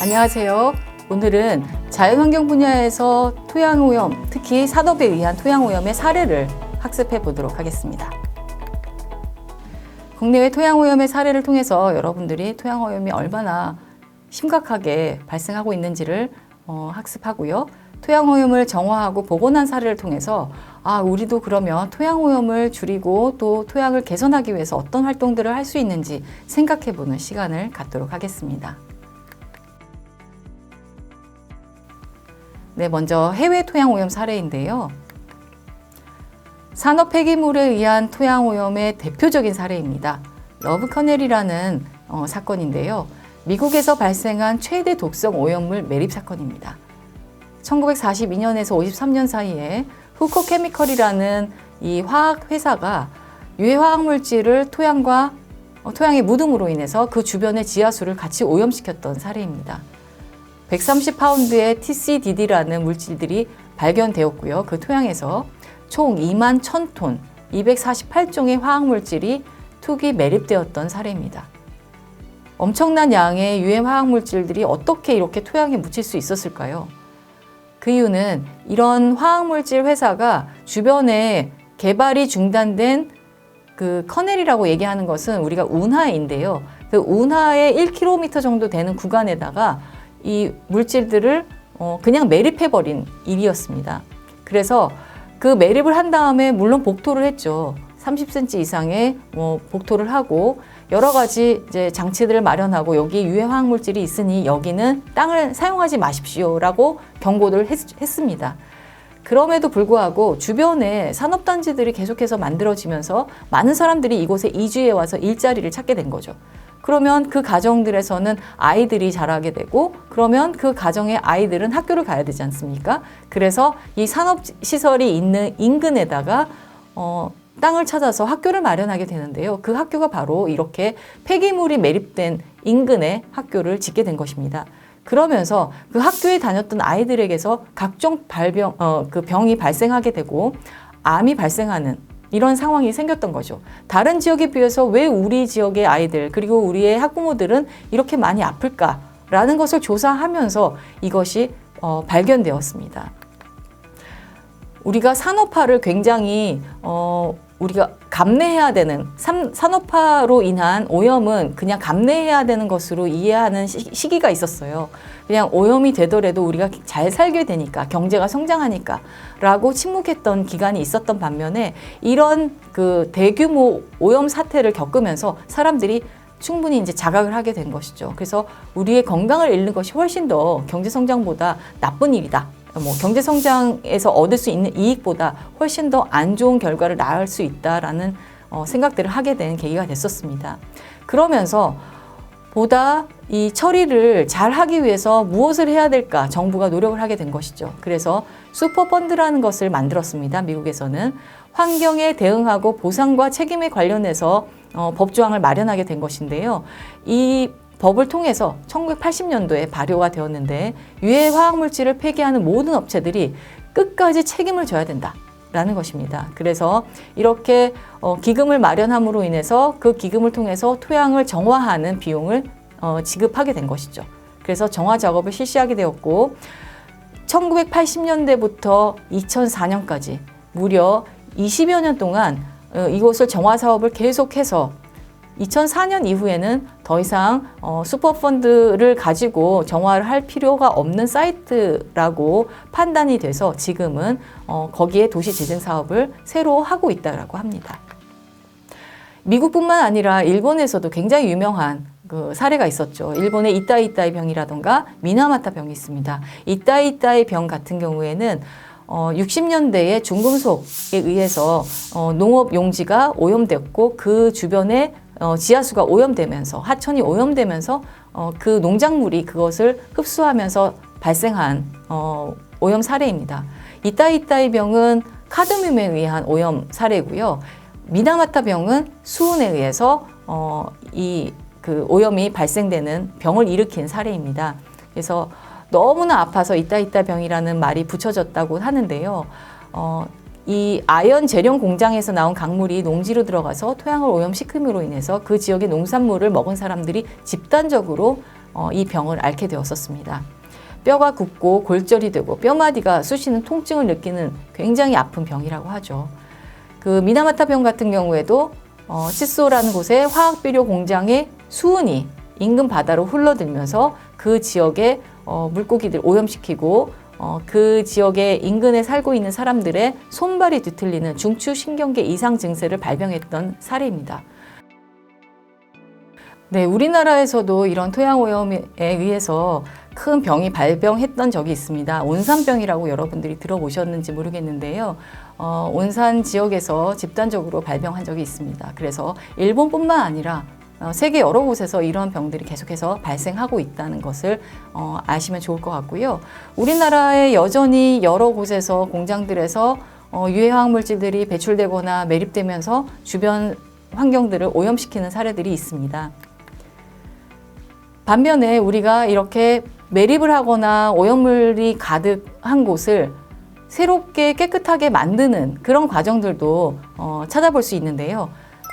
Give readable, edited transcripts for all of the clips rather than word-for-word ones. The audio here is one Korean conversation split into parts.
안녕하세요. 오늘은 자연환경 분야에서 토양오염, 특히 산업에 의한 토양오염의 사례를 학습해 보도록 하겠습니다. 국내외 토양오염의 사례를 통해서 여러분들이 토양오염이 얼마나 심각하게 발생하고 있는지를 학습하고요. 토양오염을 정화하고 복원한 사례를 통해서 우리도 그러면 토양오염을 줄이고 또 토양을 개선하기 위해서 어떤 활동들을 할 수 있는지 생각해 보는 시간을 갖도록 하겠습니다. 네, 먼저 해외 토양오염 사례인데요. 산업 폐기물에 의한 토양오염의 대표적인 사례입니다. 러브 커넬이라는 사건인데요. 미국에서 발생한 최대 독성 오염물 매립 사건입니다. 1942년에서 53년 사이에 후코 케미컬이라는 이 화학 회사가 유해 화학 물질을 토양의 묻음으로 인해서 그 주변의 지하수를 같이 오염시켰던 사례입니다. 130파운드의 TCDD라는 물질들이 발견되었고요. 그 토양에서 총 2만 1000톤, 248종의 화학물질이 투기 매립되었던 사례입니다. 엄청난 양의 유해 화학물질들이 어떻게 이렇게 토양에 묻힐 수 있었을까요? 그 이유는 이런 화학물질 회사가 주변에 개발이 중단된 그 커넬이라고 얘기하는 것은 우리가 운하인데요. 그 운하의 1km 정도 되는 구간에다가 이 물질들을 그냥 매립해버린 일이었습니다. 그래서 그 매립을 한 다음에 물론 복토를 했죠. 30cm 이상의 복토를 하고 여러 가지 이제 장치들을 마련하고 여기 유해 화학 물질이 있으니 여기는 땅을 사용하지 마십시오라고 경고를 했습니다. 그럼에도 불구하고 주변에 산업단지들이 계속해서 만들어지면서 많은 사람들이 이곳에 이주해 와서 일자리를 찾게 된 거죠. 그러면 그 가정들에서는 아이들이 자라게 되고 그러면 그 가정의 아이들은 학교를 가야 되지 않습니까? 그래서 이 산업시설이 있는 인근에다가 땅을 찾아서 학교를 마련하게 되는데요. 그 학교가 바로 이렇게 폐기물이 매립된 인근에 학교를 짓게 된 것입니다. 그러면서 그 학교에 다녔던 아이들에게서 각종 병이 발생하게 되고 암이 발생하는 이런 상황이 생겼던 거죠. 다른 지역에 비해서 왜 우리 지역의 아이들 그리고 우리의 학부모들은 이렇게 많이 아플까라는 것을 조사하면서 이것이 발견되었습니다. 우리가 산업화를 굉장히 우리가 감내해야 되는 산업화로 인한 오염은 그냥 감내해야 되는 것으로 이해하는 시기가 있었어요. 그냥 오염이 되더라도 우리가 잘 살게 되니까 경제가 성장하니까 라고 침묵했던 기간이 있었던 반면에 이런 그 대규모 오염 사태를 겪으면서 사람들이 충분히 이제 자각을 하게 된 것이죠. 그래서 우리의 건강을 잃는 것이 훨씬 더 경제 성장보다 나쁜 일이다. 경제 성장에서 얻을 수 있는 이익보다 훨씬 더 안 좋은 결과를 낳을 수 있다라는 생각들을 하게 된 계기가 됐었습니다. 그러면서 보다 이 처리를 잘 하기 위해서 무엇을 해야 될까 정부가 노력을 하게 된 것이죠. 그래서 슈퍼펀드라는 것을 만들었습니다. 미국에서는 환경에 대응하고 보상과 책임에 관련해서 법조항을 마련하게 된 것인데요. 이 법을 통해서 1980년도에 발효가 되었는데 유해 화학물질을 폐기하는 모든 업체들이 끝까지 책임을 져야 된다라는 것입니다. 그래서 이렇게 기금을 마련함으로 인해서 그 기금을 통해서 토양을 정화하는 비용을 지급하게 된 것이죠. 그래서 정화 작업을 실시하게 되었고 1980년대부터 2004년까지 무려 20여 년 동안 이곳을 정화 사업을 계속해서 2004년 이후에는 더 이상 슈퍼펀드를 가지고 정화를 할 필요가 없는 사이트라고 판단이 돼서 지금은 거기에 도시재생 사업을 새로 하고 있다고 합니다. 미국뿐만 아니라 일본에서도 굉장히 유명한 그 사례가 있었죠. 일본의 이따이따이 병이라던가 미나마타 병이 있습니다. 이따이따이 병 같은 경우에는 60년대에 중금속에 의해서 농업 용지가 오염됐고 그 주변에 지하수가 오염되면서 하천이 오염되면서 그 농작물이 그것을 흡수하면서 발생한 오염 사례입니다. 이따이따이 병은 카드뮴에 의한 오염 사례고요. 미나마타 병은 수은에 의해서 그 오염이 발생되는 병을 일으킨 사례입니다. 그래서 너무나 아파서 이따이따 병이라는 말이 붙여졌다고 하는데요. 이 아연 재련 공장에서 나온 강물이 농지로 들어가서 토양을 오염시킴으로 인해서 그 지역의 농산물을 먹은 사람들이 집단적으로 이 병을 앓게 되었었습니다. 뼈가 굽고 골절이 되고 뼈마디가 쑤시는 통증을 느끼는 굉장히 아픈 병이라고 하죠. 그 미나마타병 같은 경우에도 칫소라는 곳에 화학비료 공장의 수은이 인근 바다로 흘러들면서 그 지역의 물고기들 오염시키고 그 지역의 인근에 살고 있는 사람들의 손발이 뒤틀리는 중추신경계 이상 증세를 발병했던 사례입니다. 네, 우리나라에서도 이런 토양오염에 의해서 큰 병이 발병했던 적이 있습니다. 온산병이라고 여러분들이 들어보셨는지 모르겠는데요. 온산 지역에서 집단적으로 발병한 적이 있습니다. 그래서 일본뿐만 아니라 세계 여러 곳에서 이런 병들이 계속해서 발생하고 있다는 것을 아시면 좋을 것 같고요. 우리나라에 여전히 여러 곳에서 공장들에서 유해화학 물질들이 배출되거나 매립되면서 주변 환경들을 오염시키는 사례들이 있습니다. 반면에 우리가 이렇게 매립을 하거나 오염물이 가득한 곳을 새롭게 깨끗하게 만드는 그런 과정들도 찾아볼 수 있는데요.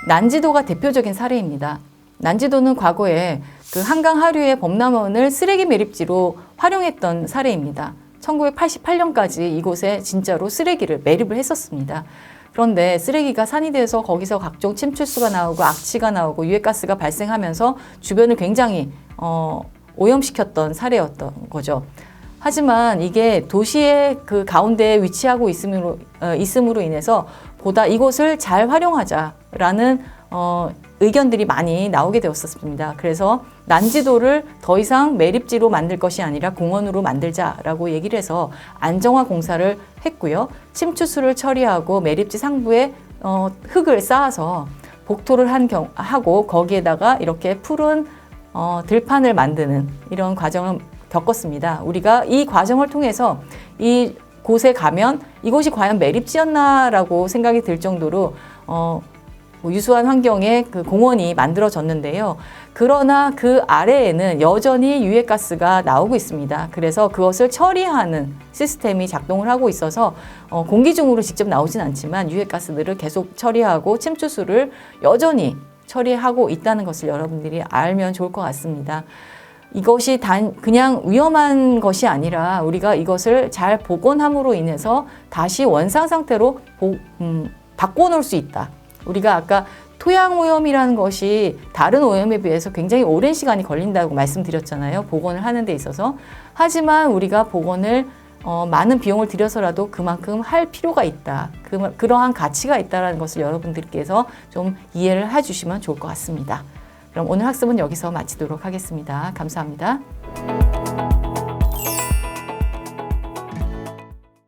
난지도가 대표적인 사례입니다. 난지도는 과거에 그 한강 하류의 범람원을 쓰레기 매립지로 활용했던 사례입니다. 1988년까지 이곳에 진짜로 쓰레기를 매립을 했었습니다. 그런데 쓰레기가 산이 돼서 거기서 각종 침출수가 나오고 악취가 나오고 유해가스가 발생하면서 주변을 굉장히 오염시켰던 사례였던 거죠. 하지만 이게 도시의 그 가운데에 위치하고 있음으로 인해서 보다 이곳을 잘 활용하자라는 의견들이 많이 나오게 되었습니다. 그래서 난지도를 더 이상 매립지로 만들 것이 아니라 공원으로 만들자라고 얘기를 해서 안정화 공사를 했고요. 침투수를 처리하고 매립지 상부에 흙을 쌓아서 복토를 하고 거기에다가 이렇게 푸른 들판을 만드는 이런 과정을 겪었습니다. 우리가 이 과정을 통해서 이 곳에 가면 이곳이 과연 매립지였나라고 생각이 들 정도로 유수한 환경의 그 공원이 만들어졌는데요. 그러나 그 아래에는 여전히 유해가스가 나오고 있습니다. 그래서 그것을 처리하는 시스템이 작동을 하고 있어서 공기 중으로 직접 나오진 않지만 유해가스들을 계속 처리하고 침투수를 여전히 처리하고 있다는 것을 여러분들이 알면 좋을 것 같습니다. 이것이 그냥 위험한 것이 아니라 우리가 이것을 잘 복원함으로 인해서 다시 원상 상태로 바꿔놓을 수 있다. 우리가 아까 토양오염이라는 것이 다른 오염에 비해서 굉장히 오랜 시간이 걸린다고 말씀드렸잖아요. 복원을 하는 데 있어서. 하지만 우리가 복원을 많은 비용을 들여서라도 그만큼 할 필요가 있다. 그러한 가치가 있다는 것을 여러분들께서 좀 이해를 해주시면 좋을 것 같습니다. 그럼 오늘 학습은 여기서 마치도록 하겠습니다. 감사합니다.